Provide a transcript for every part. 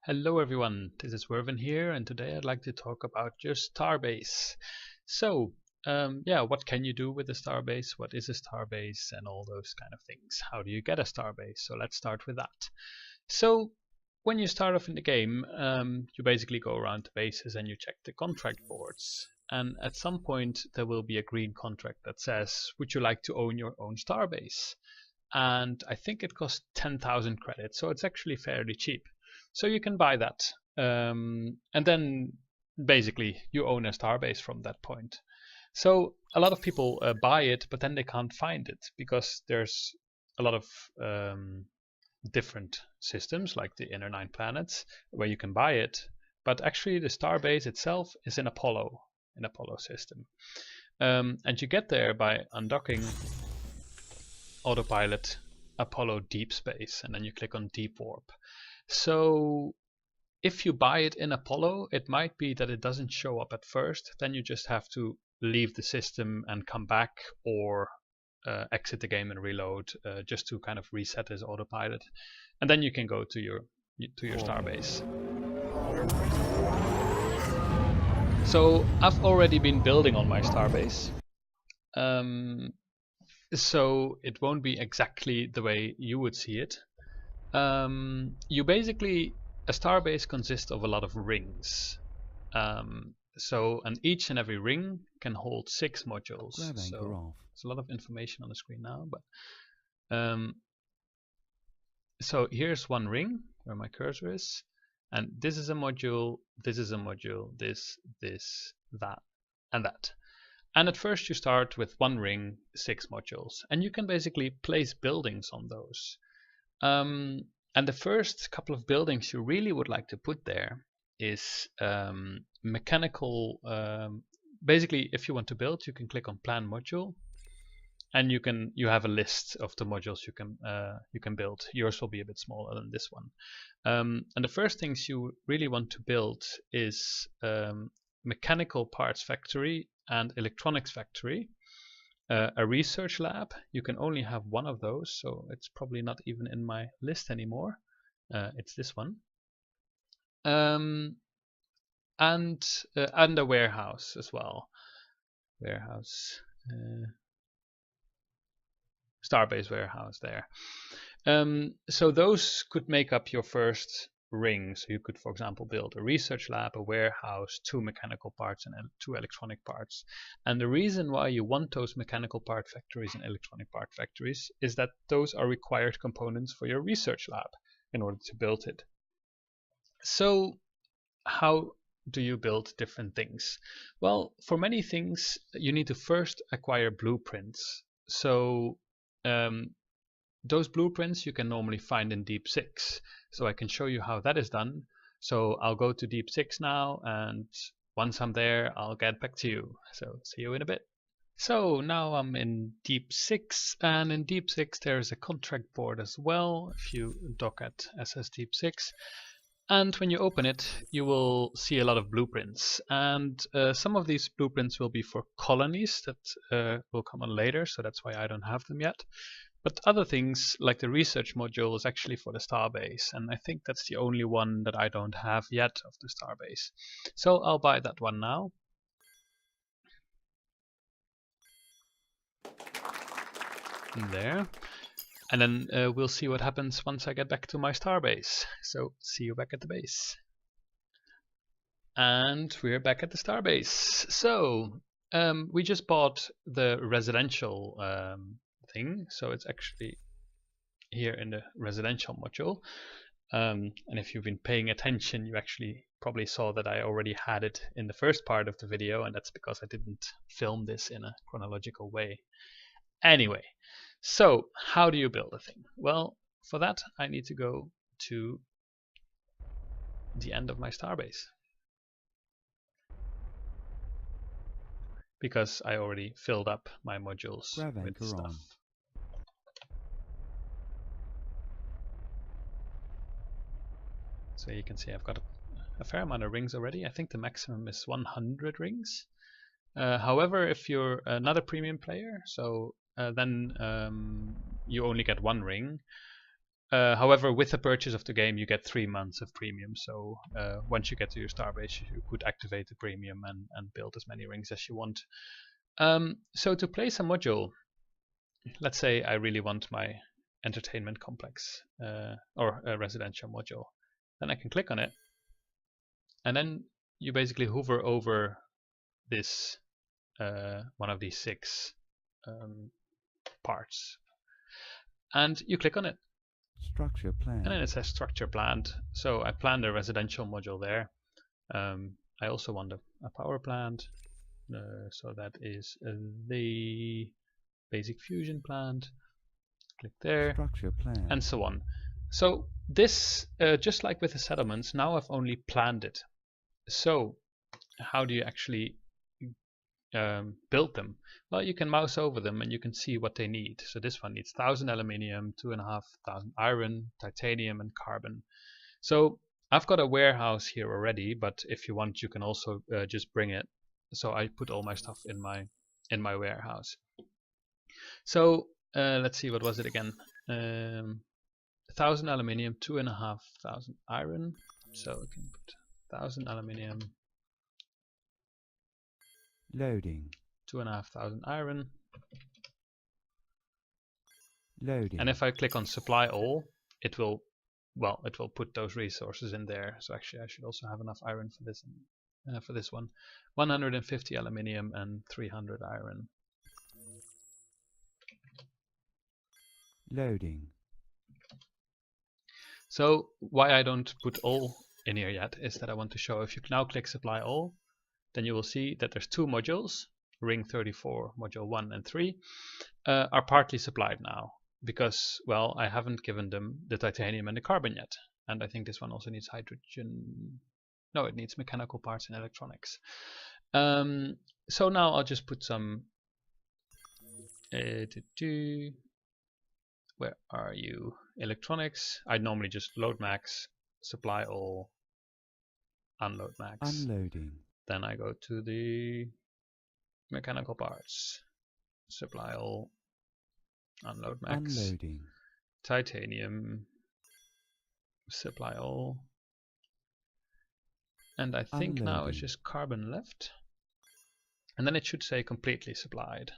Hello everyone, this is Wervin here, and today I'd like to talk about your starbase. So, what can you do with a starbase? What is a starbase? And all those kind of things. How do you get a starbase? So let's start with that. So, when you start off in the game, you basically go around the bases and you check the contract boards. And at some point there will be a green contract that says, would you like to own your own starbase? And I think it costs 10,000 credits, so it's actually fairly cheap. So you can buy that, and then basically you own a starbase from that point. So a lot of people buy it, but then they can't find it because there's a lot of different systems like the Inner 9 planets where you can buy it, but actually the starbase itself is in Apollo system, and you get there by undocking autopilot Apollo deep space, and then you click on deep warp. So if you buy it in Apollo, it might be that it doesn't show up at first. Then you just have to leave the system and come back, or exit the game and reload, just to kind of reset this autopilot, and then you can go to your starbase. So I've already been building on my starbase. So it won't be exactly the way you would see it. You basically, a starbase consists of a lot of rings. And each and every ring can hold 6 modules. So there's a lot of information on the screen now, but so here's one ring where my cursor is, and this is a module, this is a module, this, that, and that. And at first you start with one ring, 6 modules, and you can basically place buildings on those. And the first couple of buildings you really would like to put there is mechanical. Basically, if you want to build, you can click on Plan Module, and you have a list of the modules you can build. Yours will be a bit smaller than this one. And the first things you really want to build is mechanical parts factory and electronics factory. A research lab, you can only have one of those, so it's probably not even in my list anymore. It's this one. And a warehouse as well. Warehouse, starbase warehouse there. So those could make up your first ring. So you could, for example, build a research lab, a warehouse, 2 mechanical parts and 2 electronic parts. And the reason why you want those mechanical part factories and electronic part factories is that those are required components for your research lab in order to build it. So how do you build different things? Well, for many things you need to first acquire blueprints. So those blueprints you can normally find in Deep 6. So I can show you how that is done. So I'll go to Deep 6 now, and once I'm there, I'll get back to you. So see you in a bit. So now I'm in Deep 6, and in Deep 6 there's a contract board as well, if you dock at SS Deep 6. And when you open it, you will see a lot of blueprints. And some of these blueprints will be for colonies that will come on later, so that's why I don't have them yet. But other things, like the research module, is actually for the starbase, and I think that's the only one that I don't have yet of the starbase. So I'll buy that one now. There. And then we'll see what happens once I get back to my starbase. So see you back at the base. And we're back at the starbase. So we just bought the residential thing, so it's actually here in the residential module, and if you've been paying attention, you actually probably saw that I already had it in the first part of the video, and that's because I didn't film this in a chronological way. Anyway, so how do you build a thing? Well, for that I need to go to the end of my starbase, because I already filled up my modules with stuff. So you can see I've got a fair amount of rings already. I think the maximum is 100 rings. However, if you're not a premium player, so then you only get 1 ring. However, with the purchase of the game, you get 3 months of premium. So once you get to your starbase, you could activate the premium and build as many rings as you want. So to place a module, let's say I really want my entertainment complex or a residential module, then I can click on it, and then you basically hover over this one of these 6 parts, and you click on it. Structure planned. And then it says structure planned. So I planned a residential module there. I also want a power plant. So that is the basic fusion plant. Click there. Structure planned. And so on. So this, just like with the settlements, now I've only planned it. So how do you actually build them? Well, you can mouse over them and you can see what they need. So this one needs 1000 aluminium, 2500 iron, titanium, and carbon. So I've got a warehouse here already, but if you want, you can also just bring it. So I put all my stuff in my warehouse. So let's see, what was it again? 1000 aluminium, 2500 iron. So we can put 1000 aluminium. Loading. 2500 iron. Loading. And if I click on supply all, it will put those resources in there. So actually I should also have enough iron for this one. 150 aluminium and 300 iron. Loading. So why I don't put all in here yet is that I want to show, if you now click supply all, then you will see that there's 2 modules, ring 34, module 1 and 3, are partly supplied now. Because, well, I haven't given them the titanium and the carbon yet. And I think this one also needs hydrogen. No, it needs mechanical parts and electronics. So now I'll just put some... where are you? Electronics. I normally just load max, supply all, unload max. Unloading. Then I go to the mechanical parts, supply all, unload max. Unloading. Titanium, supply all. And I think now it's just carbon left. And then it should say completely supplied.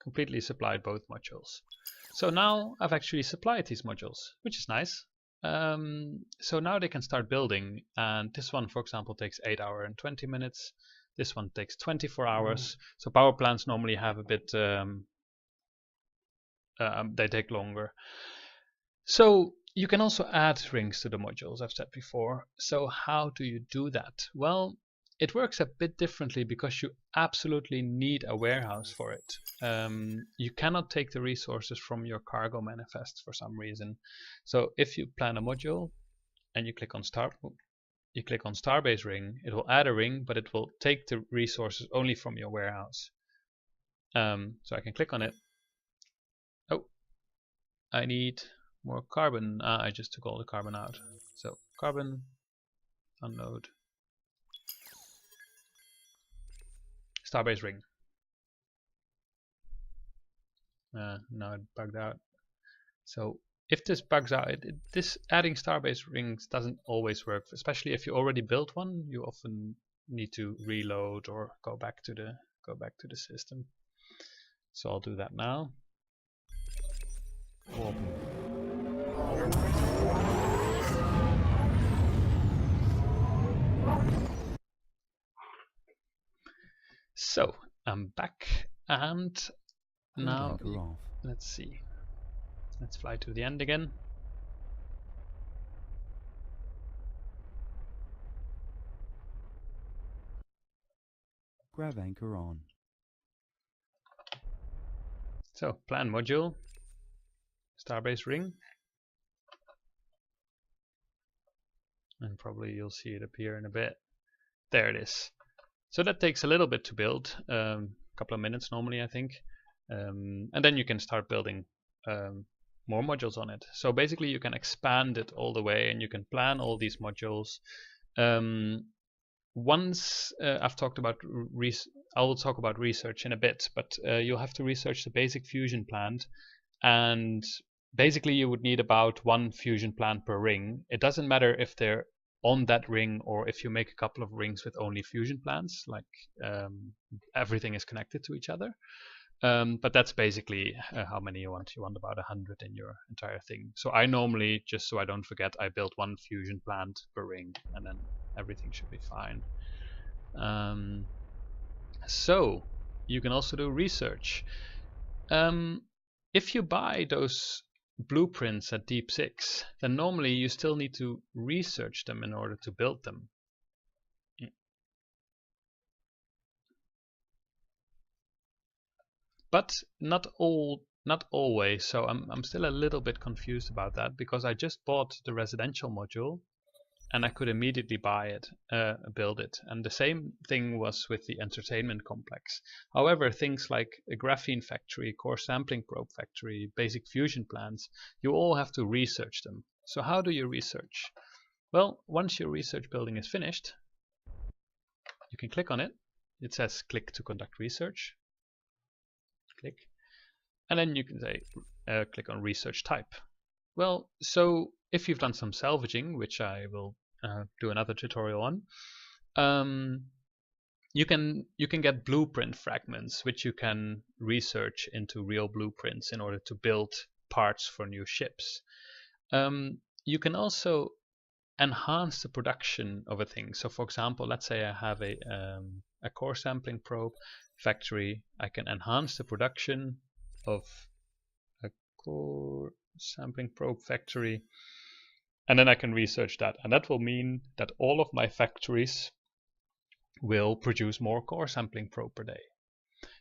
Completely supplied both modules. So now I've actually supplied these modules, which is nice. So now they can start building, and this one, for example, takes 8 hours and 20 minutes. This one takes 24 hours. So power plants normally have a bit, they take longer. So you can also add rings to the modules, I've said before. So how do you do that? Well, it works a bit differently because you absolutely need a warehouse for it. You cannot take the resources from your cargo manifest for some reason. So if you plan a module and you click on starbase ring, it will add a ring, but it will take the resources only from your warehouse. So I can click on it. Oh, I need more carbon. I just took all the carbon out. So carbon, unload. Starbase ring. Now it bugged out. So if this bugs out, this adding starbase rings doesn't always work. Especially if you already built one, you often need to reload or go back to the system. So I'll do that now. So I'm back, and now let's see. Let's fly to the end again. Grab anchor on. So plan module, starbase ring, and probably you'll see it appear in a bit. There it is. So that takes a little bit to build, a couple of minutes normally, I think, and then you can start building more modules on it. So basically you can expand it all the way, and you can plan all these modules. Once I've talked about I will talk about research in a bit, but you'll have to research the basic fusion plant, and basically you would need about 1 fusion plant per ring. It doesn't matter if they're on that ring or if you make a couple of rings with only fusion plants, like everything is connected to each other. But that's basically how many you want. You want about 100 in your entire thing. So I normally, just so I don't forget, I build 1 fusion plant per ring, and then everything should be fine. So you can also do research. If you buy those blueprints at Deep 6, then normally you still need to research them in order to build them. But not always. So I'm still a little bit confused about that, because I just bought the residential module and I could immediately buy it, build it. And the same thing was with the entertainment complex. However, things like a graphene factory, core sampling probe factory, basic fusion plants, you all have to research them. So how do you research? Well, once your research building is finished, you can click on it. It says click to conduct research. Click. And then you can say click on research type. Well, so if you've done some salvaging, which I will do another tutorial on, you can get blueprint fragments, which you can research into real blueprints in order to build parts for new ships. You can also enhance the production of a thing. So for example, let's say I have a core sampling probe factory. I can enhance the production of a core sampling probe factory, and then I can research that, and that will mean that all of my factories will produce more core sampling probe per day.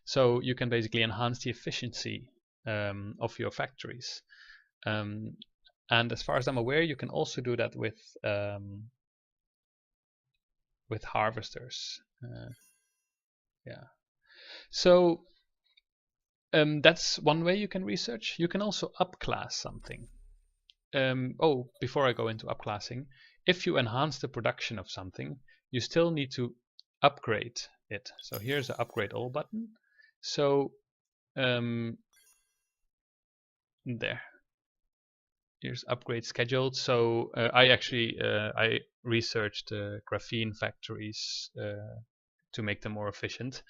So you can basically enhance the efficiency of your factories, and as far as I'm aware, you can also do that with harvesters. Yeah, so that's one way you can research. You can also upclass something. Before I go into upclassing, if you enhance the production of something, you still need to upgrade it. So here's the upgrade all button. So there, here's upgrade scheduled. So I researched graphene factories to make them more efficient.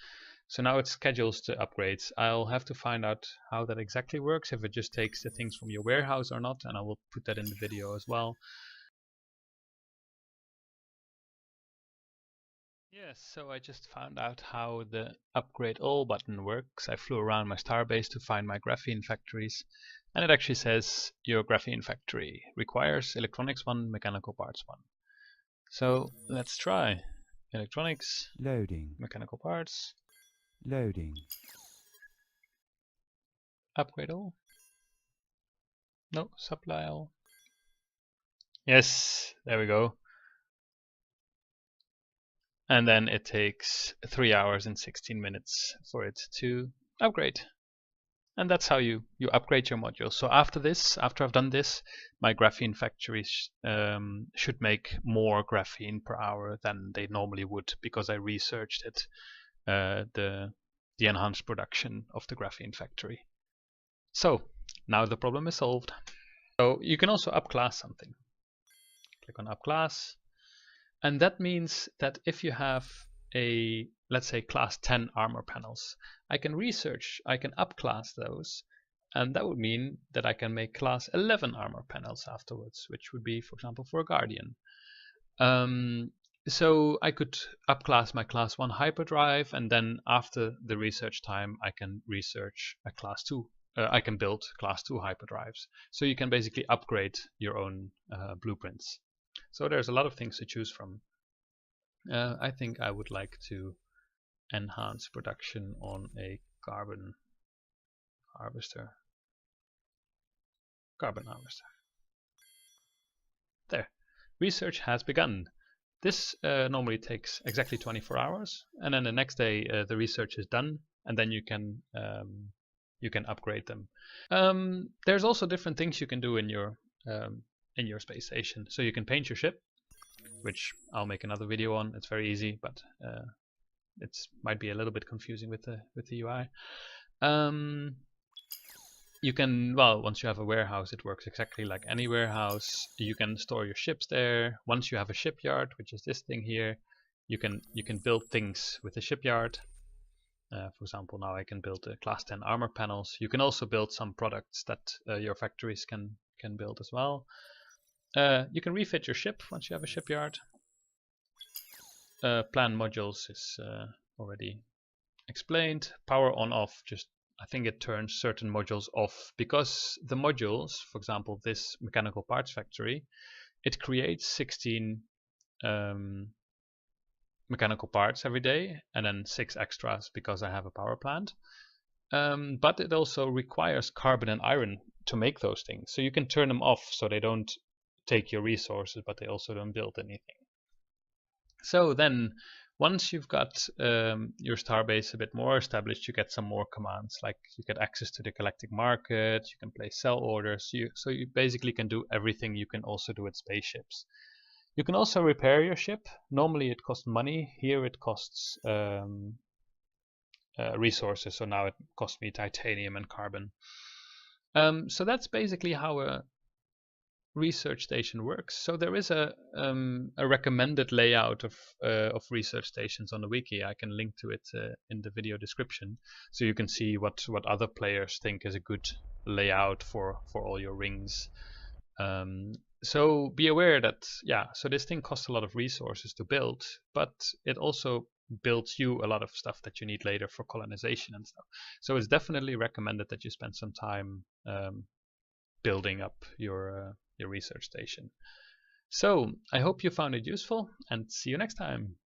So now it schedules the upgrades. I'll have to find out how that exactly works, if it just takes the things from your warehouse or not, and I will put that in the video as well. Yes, so I just found out how the upgrade all button works. I flew around my starbase to find my graphene factories, and it actually says your graphene factory requires electronics 1, mechanical parts 1. So let's try. Electronics, Loading. mechanical parts, Loading. upgrade all. No, supply all. Yes, there we go. And then it takes 3 hours and 16 minutes for it to upgrade. And that's how you upgrade your module. So after I've done this, my graphene factories should make more graphene per hour than they normally would, because I researched it, the enhanced production of the graphene factory. So now the problem is solved. So you can also upclass something. Click on upclass. And that means that if you have let's say class 10 armor panels, I can upclass those, and that would mean that I can make class 11 armor panels afterwards, which would be, for example, for a guardian. So I could upclass my class 1 hyperdrive, and then after the research time, I can research a class 2. I can build class 2 hyperdrives. So you can basically upgrade your own blueprints. So there's a lot of things to choose from. I think I would like to enhance production on a carbon harvester. There. Research has begun. This normally takes exactly 24 hours, and then the next day the research is done, and then you can upgrade them. There's also different things you can do in your space station. So you can paint your ship, which I'll make another video on. It's very easy, but it might be a little bit confusing with the UI. you can, well, once you have a warehouse, it works exactly like any warehouse. You can store your ships there. Once you have a shipyard, which is this thing here, you can build things with the shipyard. For example, now I can build class 10 armor panels. You can also build some products that your factories can build as well. You can refit your ship once you have a shipyard. Plan modules is already explained. Power on off, just I think it turns certain modules off because the modules, for example, this mechanical parts factory, it creates 16 mechanical parts every day and then 6 extras because I have a power plant. But it also requires carbon and iron to make those things. So you can turn them off so they don't take your resources, but they also don't build anything. So then once you've got your starbase a bit more established, you get some more commands, like you get access to the galactic market, you can place sell orders, so you basically can do everything you can also do with spaceships. You can also repair your ship. Normally it costs money, here it costs resources, so now it costs me titanium and carbon. So that's basically how a research station works. So there is a recommended layout of research stations on the wiki. I can link to it in the video description, so you can see what other players think is a good layout for all your rings. So be aware that, yeah, so this thing costs a lot of resources to build, but it also builds you a lot of stuff that you need later for colonization and stuff. So it's definitely recommended that you spend some time building up your research station. So I hope you found it useful, and see you next time.